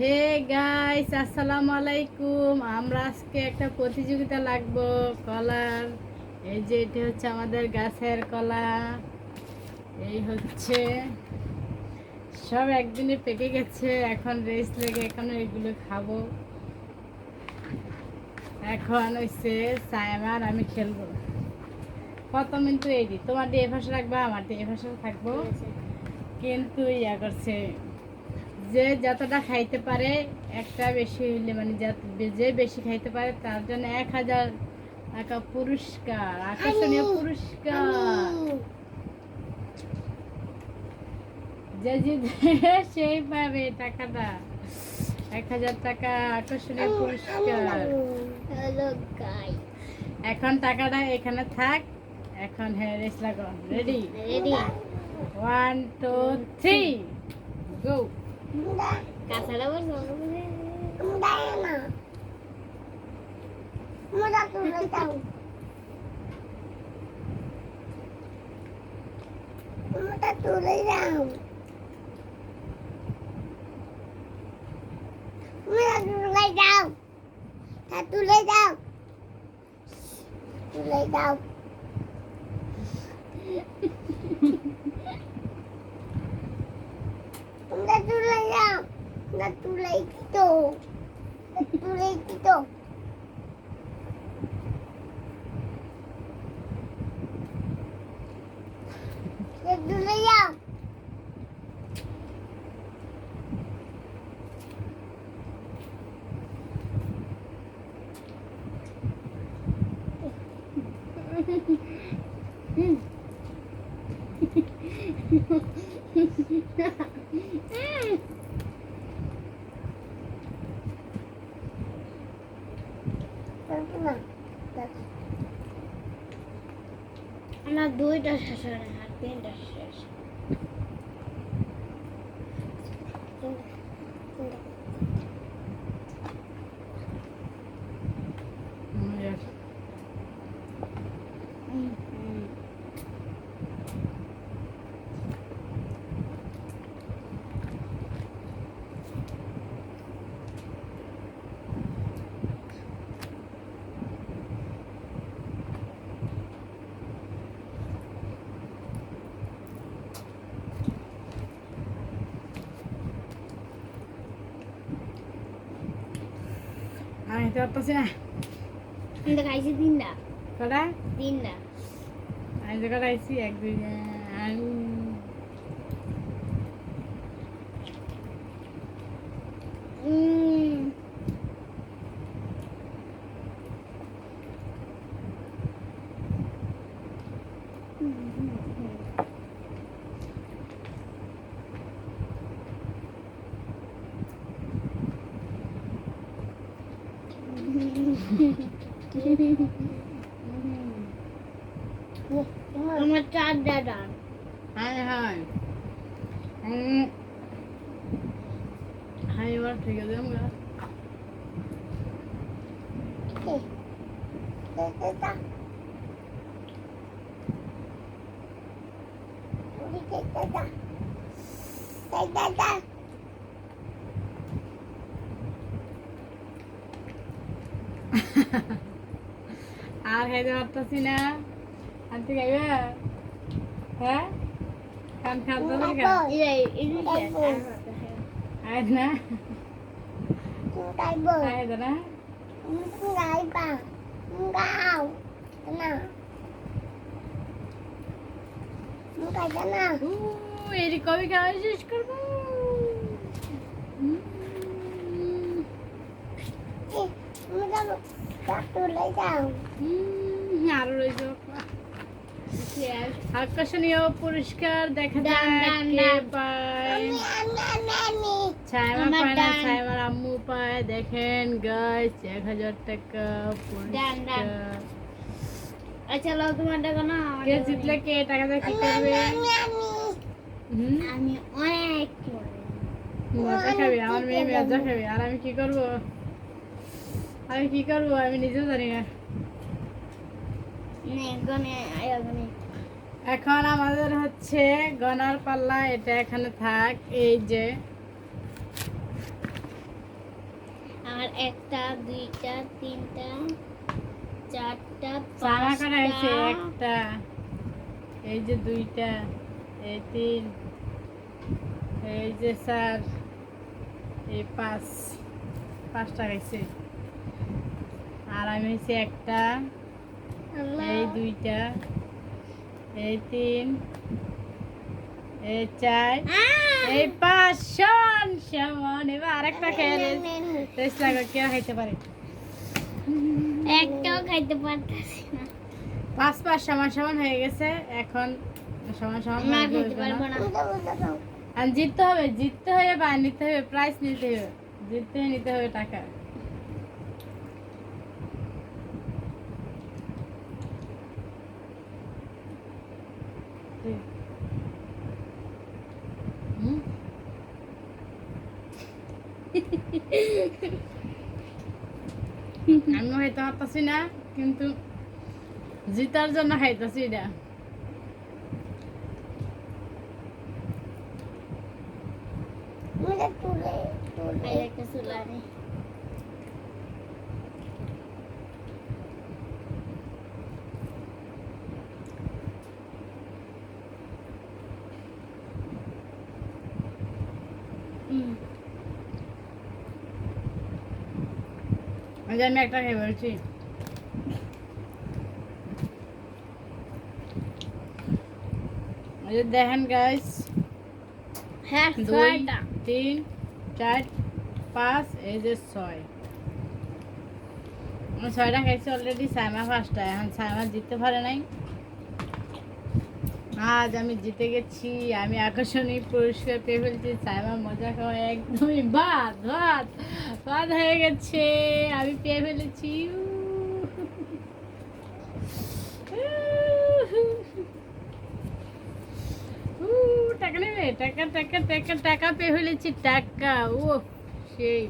Hey guys, আসসালামু আলাইকুম। আমরা আজকে একটা প্রতিযোগিতা লাগবো কলার। এই যে এটা হচ্ছে আমাদের গাছের কলা। এই হচ্ছে সব একদিনে পেকে গেছে, এখন রেস্ট লেগে এখন এগুলো খাবো। এখন হচ্ছে সাইমার আমি খেলবো। প্রথম কিন্তু এই তোমার দিয়ে ভাষা রাখবা, আমার দিয়ে ভাষা থাকবো। কিন্তু ইয়া করছে যে যতটা খাইতে পারে, একটা বেশি হইলে মানে যে বেশি খাইতে পারে তার জন্য 1000 টাকা পুরস্কার, আকর্ষণীয় পুরস্কার। যে জিতবে সেই পাবে টাকাটা, 1000 টাকা আকর্ষণীয় পুরস্কার। এখন টাকাটা এখানে থাক। এখন হ্যাঁ রেস লাগো। রেডি রেডি 1 2 3 গো। কাঁচাটা বলছো তুলে যাও, তুলে যাও, তুলে যাও, তুলে যাও, তোমরা তুলে যাও না, তুলে তো, তুলে তো, তুলে যাও। আমার দুইটা শেষ হয় না, আর তিনটা শেষ। আমি তো পারতেছি না। কিন্তু খাইছি তিনটা কটা? তিনটা। আমি তো কটাইছি 1 2 আমার চারটা ডান। হাই হাই হাই, এবার ঠিক আছে আমরা আর খাইতে পারতেছি না। আনতে খাইবে? হ্যাঁ, কান খাদ্য আয় না, আয় না। এর কবে খাওয়া শেষ করবো? আরো রয়েছে আকর্ষণীয় পুরস্কার। দেখা ডান, যায় ডান, কে ডান। পায়। ছাইমা আমার পায় না, ডান। ছাইমার আম্মু পায়। দেখেন গাইস, 1000 টাকা ডান, ডান। পুরস্কার। আচ্ছা লাও তোমার টাকা না, আমার কে টাকা জিতলে নেই। কে টাকা দিয়ে কি করবে? আমি অনেক করব। মজা খাবি, আমার মেয়ে মজা খাবি। আর আমি কি করব? আমি কি করব আমি নিজেও জানি না। নে গনে আয়া গনে। এখন আমাদের হচ্ছে গনার পাল্লা। এটা এখানে থাক। এই যে আর একটা দুইটা তিনটা চারটা সারা করা হয়েছে পাঁচটা একটা, এই যে দুইটা, এই তিন, এই যে চার, এই পাঁচটা হয়েছে। আর আমি হয়েছে একটা, এই দুইটা, এই তিন, এই চার, এই পাঁচ। সমান সমান। এবার আরেকটা খেয়ে টেস্ট লাগবে, কে খাইতে পারে। একটাও খাইতে পারতেছি না। পাঁচ সমান সমান হয়ে গেছে। এখন সমান সমান না হয়ে খেতে গেছে পারবো না? না। আর জিততে হবে বা নিতে হবে, প্রাইজ নিতে হবে, জিততে হয়ে নিতে হবে টাকা। হুম? আমি খাইতে পারতাছি না, কিন্তু জিতার জন্য খাইতেছি এটা। মানে তুলে তুলে এই একটা চুলারে ওই যে আমি একটা খেয়ে বলছি। ওই যে দেখেন গাইস, হ্যাঁ 2 ছয়টা 3 4 5, এই যে 6। আমি 6টা খাইছি অলরেডি। সাইমা 5টা। এখন সাইমা জিততে পারে নাই। আজ আমি জিতে গেছি। আমি আকর্ষণীয় পুরস্কার পেয়ে ফেলছি। সাইমা মজা খাওয়া একদমই ভাত ভাত ভাত হয়ে গেছে। আমি পেয়ে ফেলেছি। টাকা নেবে? টাকা টাকা টাকা টাকা পেয়ে ফেলেছি। টাকা ও সেই